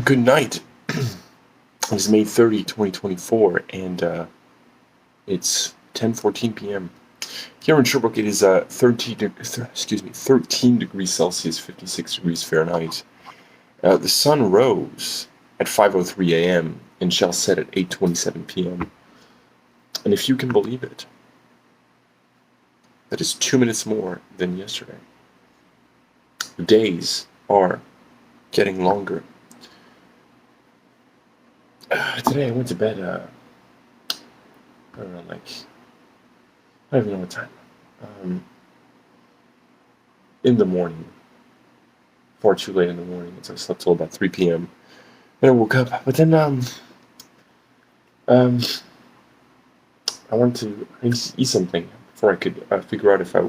Good night. It's May 30, 2024, and it's 10:14 p.m. Here in Sherbrooke, it is 13 degrees Celsius, 56 degrees Fahrenheit. The sun rose at 5:03 a.m. and shall set at 8:27 p.m. And if you can believe it, that is 2 minutes more than yesterday. The days are getting longer. Today I went to bed, I don't know, I don't even know what time. Um, in the morning. Far too late in the morning, so I slept till about 3 p.m. Then I woke up, but then, um, I wanted to eat something before I could figure out if I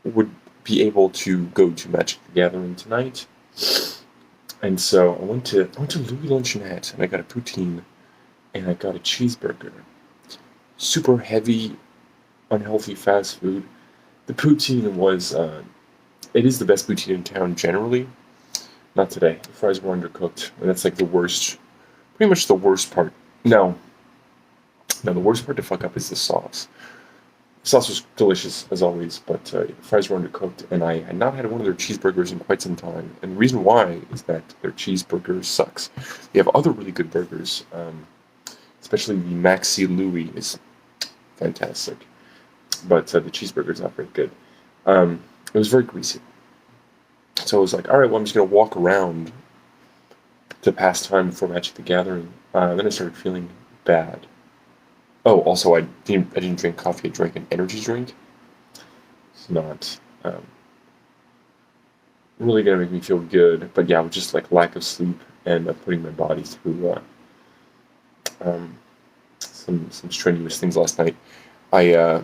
would be able to go to Magic the Gathering tonight. And so I went to Louis Luncheonette, and I got a poutine, and I got a cheeseburger. Super heavy, unhealthy fast food. The poutine was, it is the best poutine in town generally. Not today. The fries were undercooked, and that's like the worst, pretty much the worst part. No, no, the worst part to fuck up is the sauce. The sauce was delicious as always, but the fries were undercooked, and I had not had one of their cheeseburgers in quite some time. And the reason why is that their cheeseburger sucks. They have other really good burgers, especially the Maxi Louis is fantastic, but the cheeseburger is not very good. It was very greasy. So I was like, all right, well, I'm just going to walk around to pass time before Magic the Gathering. Then I started feeling bad. Oh, also, I didn't drink coffee. I drank an energy drink. It's not really going to make me feel good. But yeah, with just like lack of sleep and putting my body through um, some strenuous things last night. I,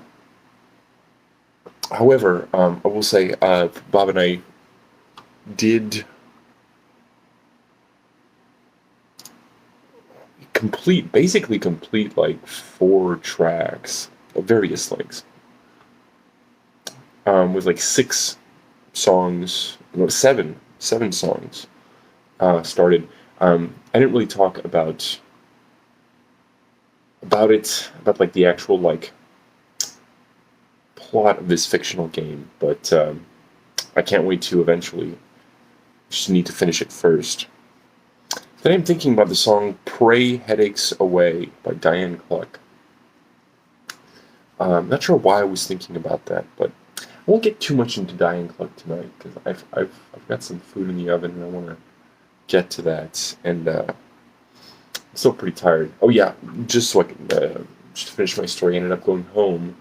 however, I will say, Bob and I did basically complete like 4 tracks of various lengths, with like 6 songs, no, seven songs started. I didn't really talk about like the actual like plot of this fictional game, but I can't wait to eventually. Just need to finish it first. Then I'm thinking about the song Pray Headaches Away by Diane Cluck. I'm not sure why I was thinking about that, but I won't get too much into Diane Cluck tonight because I've got some food in the oven and I want to get to that. And I'm still pretty tired. Oh yeah, just so I can just finish my story, I ended up going home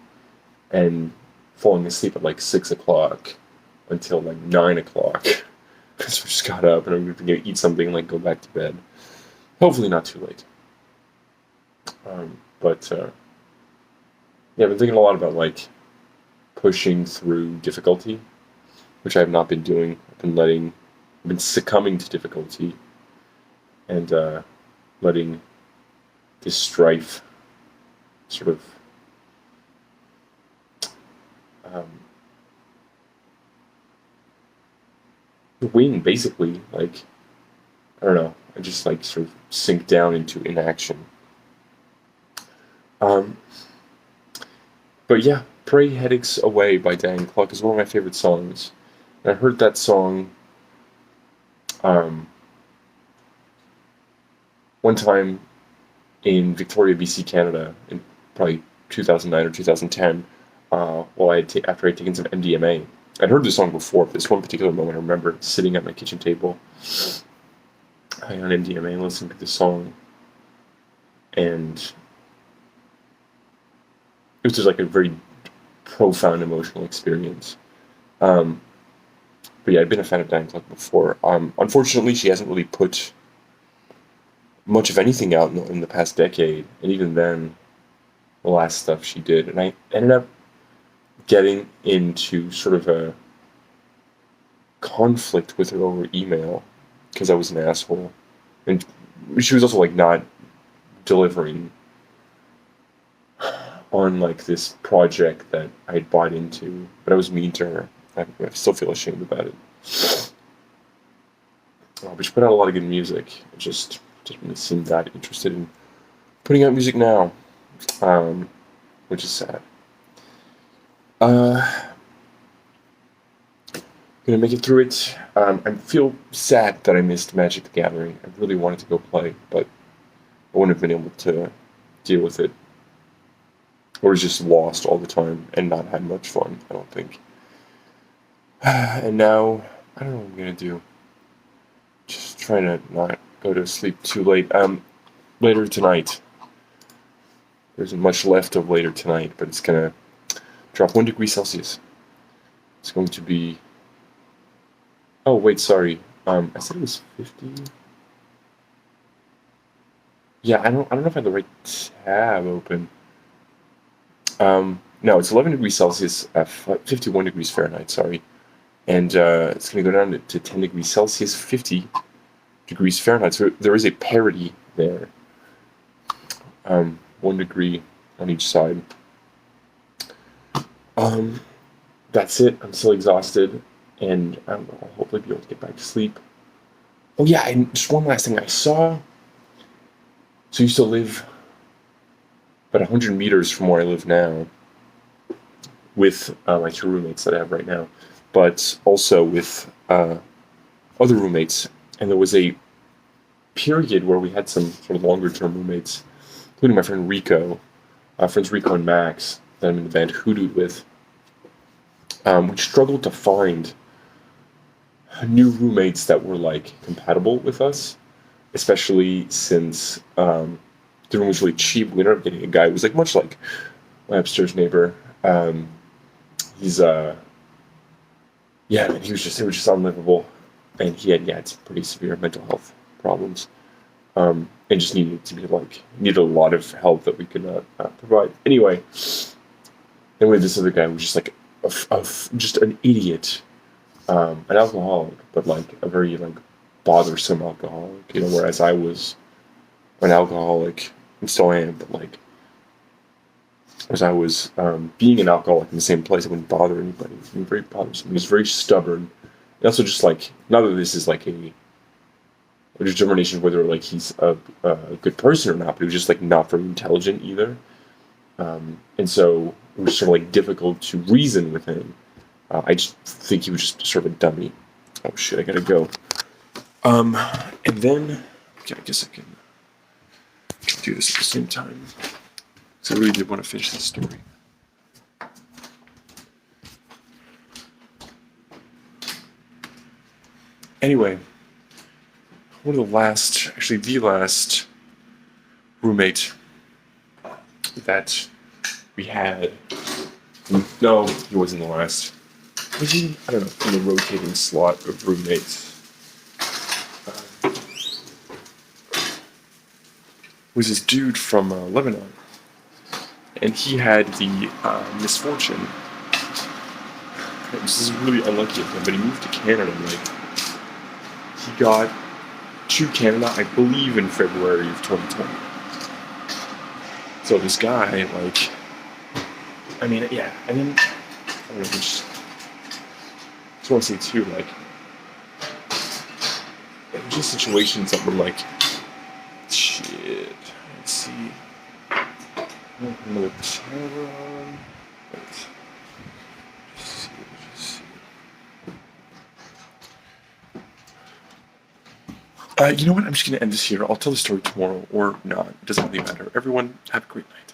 and falling asleep at like 6 o'clock until like 9 o'clock. So I just got up and I'm going to eat something and like go back to bed. Hopefully not too late. But yeah, I've been thinking a lot about like pushing through difficulty, which I have not been doing. I've been succumbing to difficulty and letting this strife sort of um, win, basically. Like, I don't know. I just like sort of sink down into inaction. Um, but yeah, Pray Headaches Away by Diane Cluck is one of my favorite songs. And I heard that song um, one time in Victoria, BC, Canada, in probably 2009 or 2010, after I'd taken some MDMA. I'd heard the song before, but this one particular moment I remember sitting at my kitchen table, high on MDMA, and listening to the song, and it was just like a very profound emotional experience. Um, but yeah, I'd been a fan of Diane Cluck before. Unfortunately, she hasn't really put much of anything out in the past decade, and even then, the last stuff she did, and I ended up getting into sort of a conflict with her over email because I was an asshole, and she was also like not delivering on like this project that I had bought into, but I was mean to her. I still feel ashamed about it. but she put out a lot of good music. It just didn't really seem that interested in putting out music now, um, which is sad. Uh, gonna make it through it. I feel sad that I missed Magic the Gathering. I really wanted to go play, but I wouldn't have been able to deal with it. Or was just lost all the time and not had much fun, I don't think. And now, I don't know what I'm gonna do. Just trying to not go to sleep too late. Later tonight. There isn't much left of later tonight, but it's gonna drop 1 degree Celsius. It's going to be. Oh wait, sorry. I said it was 50. Yeah, I don't know if I had the right tab open. No, it's 11 degrees Celsius at 51 degrees Fahrenheit. Sorry, and it's going to go down to 10 degrees Celsius, 50 degrees Fahrenheit. So there is a parity there. 1 degree on each side. That's it. I'm still exhausted, and I'll hopefully be able to get back to sleep. Oh yeah, and just one last thing. I saw. So I used to live about 100 meters from where I live now, with my 2 roommates that I have right now, but also with other roommates. And there was a period where we had some sort of longer term roommates, including my friend Rico, friends Rico and Max, that I'm in the band Hoodoo with. We struggled to find new roommates that were like compatible with us, especially since the room was really cheap. We ended up getting a guy who was like much like my upstairs neighbor. He's yeah, man, it was just unlivable, and he had some pretty severe mental health problems, and just needed a lot of help that we could not provide. Anyway, then we had this other guy who was just like just an idiot, an alcoholic, but like a very like bothersome alcoholic. Whereas I was an alcoholic and still am, but like as I was being an alcoholic in the same place, I wouldn't bother anybody. He was very bothersome. He was very stubborn. And also just like, not that this is like a determination of whether like he's a good person or not, but he was just like not very intelligent either. And so it was sort of like difficult to reason with him. I just think he was just sort of a dummy. Oh shit, I gotta go. And then, okay, I guess I can do this at the same time. So I really did want to finish this story. Anyway, the last roommate that we had. No, he wasn't the last. Was he? I don't know, in the rotating slot of roommates. Was this dude from Lebanon. And he had the misfortune. This is really unlucky of him, but he moved to Canada. He got to Canada, I believe, in February of 2020. So this guy, and then I don't know, just want to say too, it was just situations that were shit. Let's see. Another camera on. Just see. You know what? I'm just going to end this here. I'll tell the story tomorrow or not. It doesn't really matter. Everyone, have a great night.